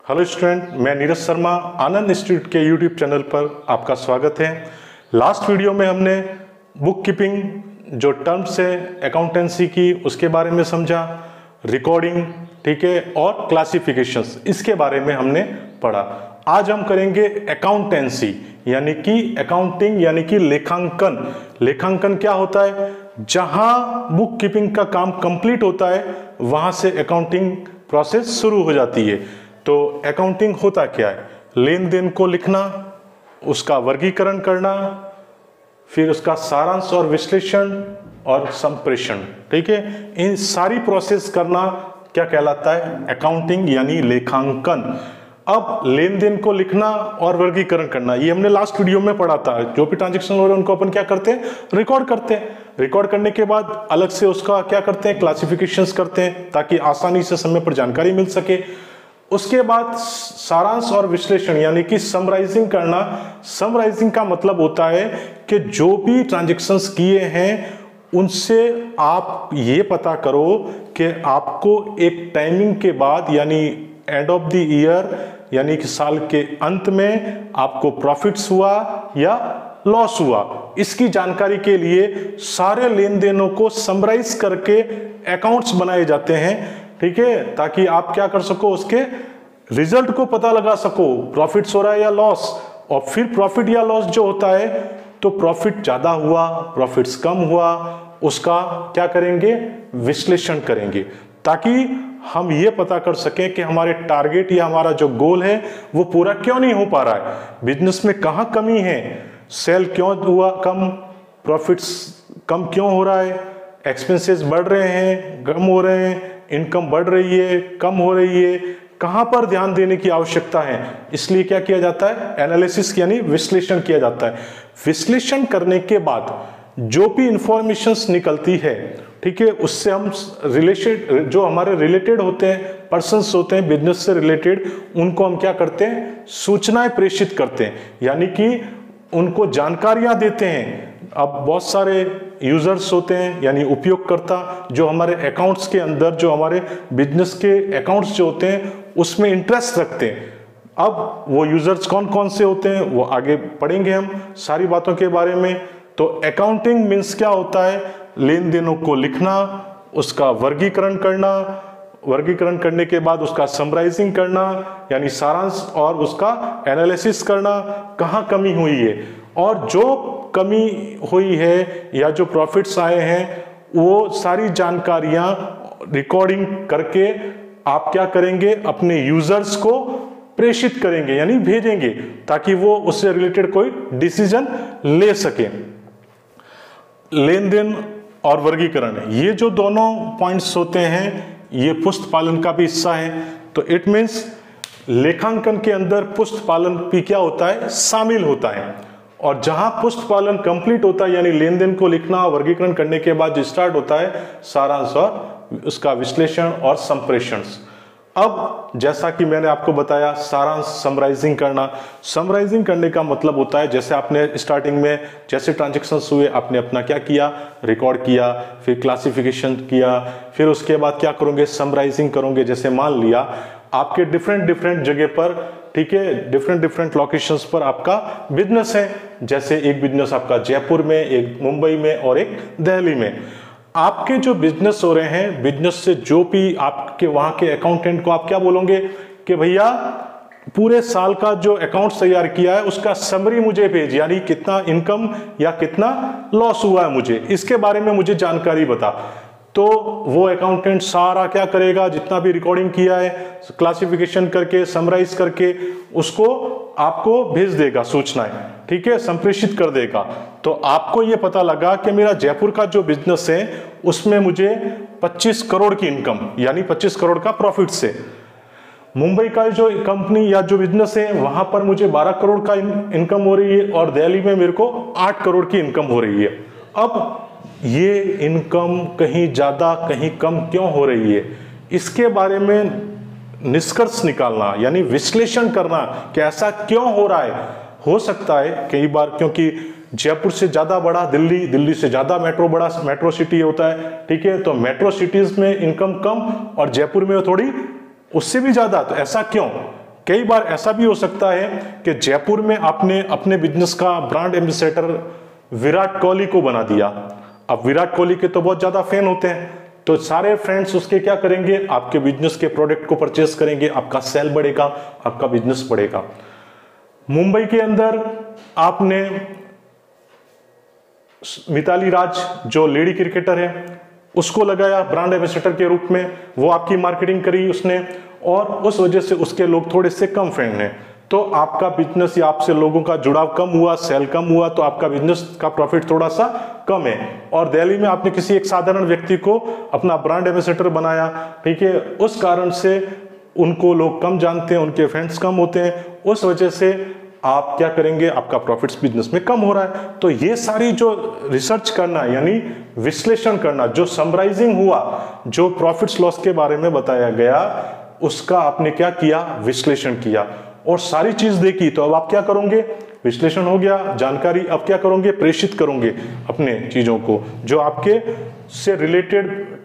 Hello student, मैं नीरज शर्मा आनंद institute के YouTube channel पर आपका स्वागत है। लास्ट वीडियो में हमने बुक कीपिंग जो टर्म्स है अकाउंटेंसी की उसके बारे में समझा, रिकॉर्डिंग, ठीक है, और क्लासिफिकेशंस इसके बारे में हमने पढ़ा। आज हम करेंगे अकाउंटेंसी यानी कि अकाउंटिंग यानी कि लेखांकन। लेखांकन क्या होता है? जहां बुक कीपिंग का काम कंप्लीट होता है वहां से अकाउंटिंग प्रोसेस शुरू हो जाती है। तो अकाउंटिंग होता क्या है? लेन देन को लिखना, उसका वर्गीकरण करना, फिर उसका सारांश और विश्लेषण और संप्रेषण, ठीक है, इन सारी प्रोसेस करना क्या कहलाता है? अकाउंटिंग यानी लेखांकन। अब लेन देन को लिखना और वर्गीकरण करना ये हमने लास्ट वीडियो में पढ़ा था। जो भी ट्रांजेक्शन हो रहे हैं उनको अपन क्या करते हैं? रिकॉर्ड करते हैं। रिकॉर्ड करने के बाद अलग से उसका क्या करते हैं? क्लासिफिकेशंस करते हैं ताकि आसानी से समय पर जानकारी मिल सके। उसके बाद सारांश और विश्लेषण यानी कि समराइजिंग करना। समराइजिंग का मतलब होता है कि जो भी ट्रांजैक्शंस किए हैं उनसे आप ये पता करो कि आपको एक टाइमिंग के बाद यानी एंड ऑफ द ईयर यानी कि साल के अंत में आपको प्रॉफिट्स हुआ या लॉस हुआ, इसकी जानकारी के लिए सारे लेन देनों को समराइज करके अकाउंट्स बनाए जाते हैं, ठीक है, ताकि आप क्या कर सको? उसके रिजल्ट को पता लगा सको, प्रॉफिट्स हो रहा है या लॉस। और फिर प्रॉफिट या लॉस जो होता है तो प्रॉफिट ज्यादा हुआ, प्रॉफिट्स कम हुआ, उसका क्या करेंगे? विश्लेषण करेंगे ताकि हम ये पता कर सकें कि हमारे टारगेट या हमारा जो गोल है वो पूरा क्यों नहीं हो पा रहा है, बिजनेस में कहां कमी है, सेल क्यों हुआ कम, प्रॉफिट्स कम क्यों हो रहा है, एक्सपेंसेस बढ़ रहे हैं, कम हो रहे हैं, इनकम बढ़ रही है, कम हो रही है, कहां पर ध्यान देने की आवश्यकता है। इसलिए क्या किया जाता है? एनालिसिस यानी विश्लेषण किया जाता है। विश्लेषण करने के बाद जो भी इंफॉर्मेशंस निकलती है, ठीक है, उससे हम रिलेटेड जो हमारे रिलेटेड होते हैं, पर्संस होते हैं बिजनेस से रिलेटेड, उनको हम क्या करते हैं? सूचनाएं प्रेषित करते हैं यानी कि उनको जानकारियां देते हैं। अब बहुत सारे यूजर्स होते हैं यानी उपयोगकर्ता जो हमारे अकाउंट्स के अंदर, जो हमारे बिजनेस के अकाउंट्स जो होते हैं उसमें इंटरेस्ट रखते हैं। अब वो यूजर्स कौन कौन से होते हैं वो आगे पढ़ेंगे हम सारी बातों के बारे में। तो अकाउंटिंग मीन्स क्या होता है? लेन देनों को लिखना, उसका वर्गीकरण करना, वर्गीकरण करने के बाद उसका समराइजिंग करना यानी सारांश और उसका एनालिसिस करना, कहाँ कमी हुई है, और जो कमी हुई है या जो प्रॉफिट्स आए हैं वो सारी जानकारियां रिकॉर्डिंग करके आप क्या करेंगे? अपने यूजर्स को प्रेषित करेंगे यानी भेजेंगे ताकि वो उससे रिलेटेड कोई डिसीजन ले सके। लेन देन और वर्गीकरण ये जो दोनों पॉइंट्स होते हैं ये पुस्त पालन का भी हिस्सा है। तो इट मीन्स लेखांकन के अंदर पुस्त पालन भी क्या होता है? शामिल होता है। और जहां पुस्त पालन कंप्लीट होता है यानी लेन देन को लिखना वर्गीकरण करने के बाद जो स्टार्ट होता है सारांश और उसका विश्लेषण और संप्रेषण। अब जैसा कि मैंने आपको बताया सारांश समराइजिंग करना, समराइजिंग करने का मतलब होता है जैसे आपने स्टार्टिंग में जैसे ट्रांजैक्शंस हुए आपने अपना क्या किया? रिकॉर्ड किया, फिर क्लासिफिकेशन किया, फिर उसके बाद क्या करोगे? समराइजिंग करोगे। जैसे मान लिया आपके डिफरेंट जगह पर, ठीक है, डिफरेंट लोकेशंस पर आपका बिजनेस है। जैसे एक बिजनेस आपका जयपुर में, एक मुंबई में और एक दिल्ली में। आपके जो बिजनेस हो रहे हैं, बिजनेस से जो भी आपके वहां के अकाउंटेंट को आप क्या बोलोगे कि भैया पूरे साल का जो अकाउंट तैयार किया है उसका समरी मुझे भेज, यानी कितना इनकम या कितना लॉस हुआ है मुझे, इसके बारे में मुझे जानकारी बता। तो वो अकाउंटेंट सारा क्या करेगा? जितना भी रिकॉर्डिंग किया है क्लासिफिकेशन करके समराइज करके उसको आपको भेज देगा सूचनाएं, ठीक है, संप्रेषित कर देगा। तो आपको ये पता लगा कि मेरा जयपुर का जो बिजनेस है उसमें मुझे 25 करोड़ की इनकम यानी 25 करोड़ का प्रॉफिट से, मुंबई का जो कंपनी या जो बिजनेस है वहां पर मुझे 12 करोड़ का इनकम हो रही है और दिल्ली में मेरे को 8 करोड़ की इनकम हो रही है। अब ये इनकम कहीं ज्यादा कहीं कम क्यों हो रही है, इसके बारे में निष्कर्ष निकालना यानी विश्लेषण करना कि ऐसा क्यों हो रहा है। हो सकता है कई बार क्योंकि जयपुर से ज्यादा बड़ा दिल्ली, दिल्ली से ज्यादा बड़ा मेट्रो सिटी होता है, ठीक है, तो मेट्रो सिटीज में इनकम कम और जयपुर में थोड़ी उससे भी ज्यादा। तो ऐसा क्यों? कई बार ऐसा भी हो सकता है कि जयपुर में आपने अपने बिजनेस का ब्रांड एम्बेसडर विराट कोहली को बना दिया। अब विराट कोहली के तो बहुत ज्यादा फैन होते हैं, तो सारे फ्रेंड्स उसके क्या करेंगे, आपके बिजनेस के प्रोडक्ट को परचेस करेंगे, आपका सेल बढ़ेगा, आपका बिजनेस बढ़ेगा। मुंबई के अंदर आपने मिताली राज जो लेडी क्रिकेटर है उसको लगाया ब्रांड एम्बेसडर के रूप में, वो आपकी मार्केटिंग करी उसने, और उस वजह से उसके लोग थोड़े से कम फ्रेंड हैं, तो आपका बिजनेस या आपसे लोगों का जुड़ाव कम हुआ, सेल कम हुआ, तो आपका बिजनेस का प्रॉफिट थोड़ा सा कम है। और दिल्ली में आपने किसी एक साधारण व्यक्ति को अपना ब्रांड एम्बेसडर बनाया, ठीक है, उस कारण से उनको लोग कम जानते हैं, उनके फ्रेंड्स कम होते हैं, उस वजह से आप क्या करेंगे, आपका प्रॉफिट्स बिजनेस में कम हो रहा है। तो ये सारी जो रिसर्च करना यानी विश्लेषण करना, जो समराइजिंग हुआ, जो प्रॉफिट्स लॉस के बारे में बताया गया, उसका आपने क्या किया, विश्लेषण किया और सारी चीज देखी। तो अब आप क्या करोगे, विश्लेषण हो गया, जानकारी, अब क्या करोगे, प्रेषित करोगे अपने चीजों को, जो आपके से रिलेटेड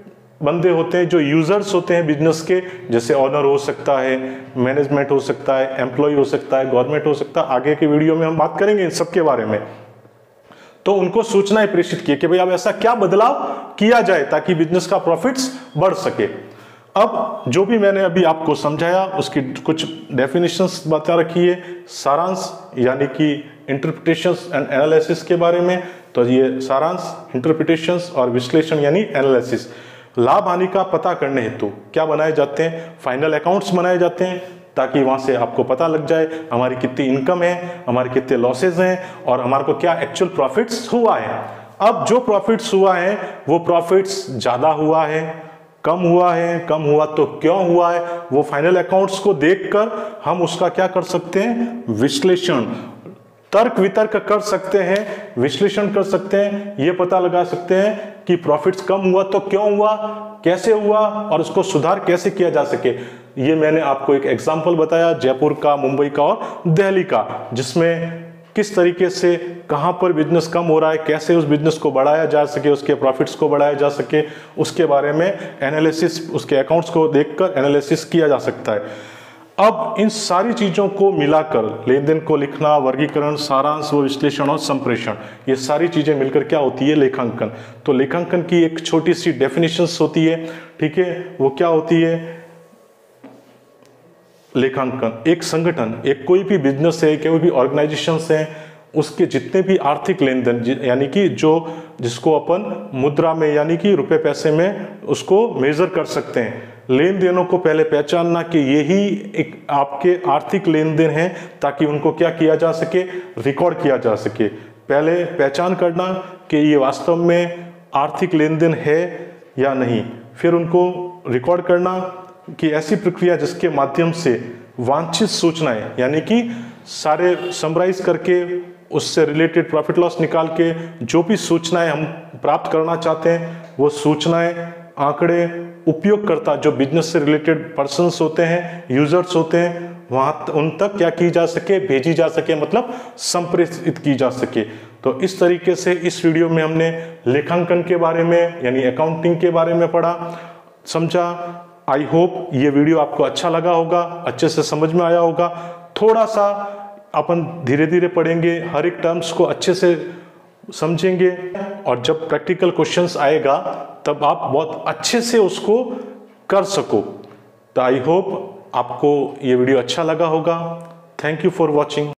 बंदे होते हैं, जो यूजर्स होते हैं बिजनेस के, जैसे ऑनर हो सकता है, मैनेजमेंट हो सकता है, एम्प्लॉय हो सकता है, गवर्नमेंट हो सकता है, आगे के वीडियो में हम बात करेंगे इन सब के बारे में। तो उनको सूचनाएं प्रेषित की कि भाई अब ऐसा क्या बदलाव किया जाए ताकि बिजनेस का प्रॉफिट्स बढ़ सके। अब जो भी मैंने अभी आपको समझाया उसकी कुछ डेफिनेशंस बता रखी है, सारांश यानी कि इंटरप्रिटेशंस एंड एनालिसिस के बारे में। तो ये सारांश, इंटरप्रिटेशंस और विश्लेषण यानी एनालिसिस। लाभ हानि का पता करने हेतु क्या बनाए जाते हैं, फाइनल अकाउंट्स बनाए जाते हैं, ताकि वहां से आपको पता लग जाए हमारी कितनी इनकम है, हमारे कितने लॉसेज हैं और हमारे को क्या एक्चुअल प्रॉफिट्स हुआ है। अब जो प्रॉफिट्स हुआ है वो प्रॉफिट्स ज्यादा हुआ है, कम हुआ है, कम हुआ तो क्यों हुआ है, वो फाइनल अकाउंट्स को देखकर हम उसका क्या कर सकते हैं, विश्लेषण, तर्क वितर्क कर सकते हैं, विश्लेषण कर सकते हैं, ये पता लगा सकते हैं कि प्रॉफिट्स कम हुआ तो क्यों हुआ, कैसे हुआ और उसको सुधार कैसे किया जा सके। ये मैंने आपको एक एग्जांपल बताया जयपुर का, मुंबई का और दिल्ली का, जिसमें किस तरीके से कहां पर बिजनेस कम हो रहा है, कैसे उस बिजनेस को बढ़ाया जा सके, उसके प्रॉफिट्स को बढ़ाया जा सके, उसके बारे में एनालिसिस, उसके अकाउंट्स को देखकर एनालिसिस किया जा सकता है। अब इन सारी चीजों को मिलाकर लेन देन को लिखना, वर्गीकरण, सारांश, विश्लेषण और संप्रेषण, ये सारी चीजें मिलकर क्या होती है, लेखांकन। तो लेखांकन की एक छोटी सी डेफिनेशंस होती है, ठीक है, वो क्या होती है, लेखांकन एक संगठन, एक कोई भी बिजनेस है, कोई भी ऑर्गेनाइजेशन है, उसके जितने भी आर्थिक लेन देन यानी कि जो जिसको अपन मुद्रा में यानी कि रुपए पैसे में उसको मेजर कर सकते हैं, लेन देनों को पहले पहचानना कि यही एक आपके आर्थिक लेन देन है, ताकि उनको क्या किया जा सके, रिकॉर्ड किया जा सके। पहले पहचान करना कि ये वास्तव में आर्थिक लेन देन है या नहीं, फिर उनको रिकॉर्ड करना कि ऐसी प्रक्रिया जिसके माध्यम से वांछित सूचनाएं यानी कि सारे समराइज करके उससे रिलेटेड प्रॉफिट लॉस निकाल के जो भी सूचनाएं हम प्राप्त करना चाहते हैं, वो सूचनाएं, आंकड़े उपयोगकर्ता जो बिजनेस से रिलेटेड पर्सन्स होते हैं, यूजर्स होते हैं, वहां उन तक क्या की जा सके, भेजी जा सके, मतलब संप्रेषित की जा सके। तो इस तरीके से इस वीडियो में हमने लेखांकन के बारे में यानी अकाउंटिंग के बारे में पढ़ा, समझा। आई होप ये वीडियो आपको अच्छा लगा होगा, अच्छे से समझ में आया होगा। थोड़ा सा अपन धीरे धीरे पढ़ेंगे, हर एक टर्म्स को अच्छे से समझेंगे और जब प्रैक्टिकल क्वेश्चंस आएगा तब आप बहुत अच्छे से उसको कर सको। तो आई होप आपको ये वीडियो अच्छा लगा होगा। Thank you for watching.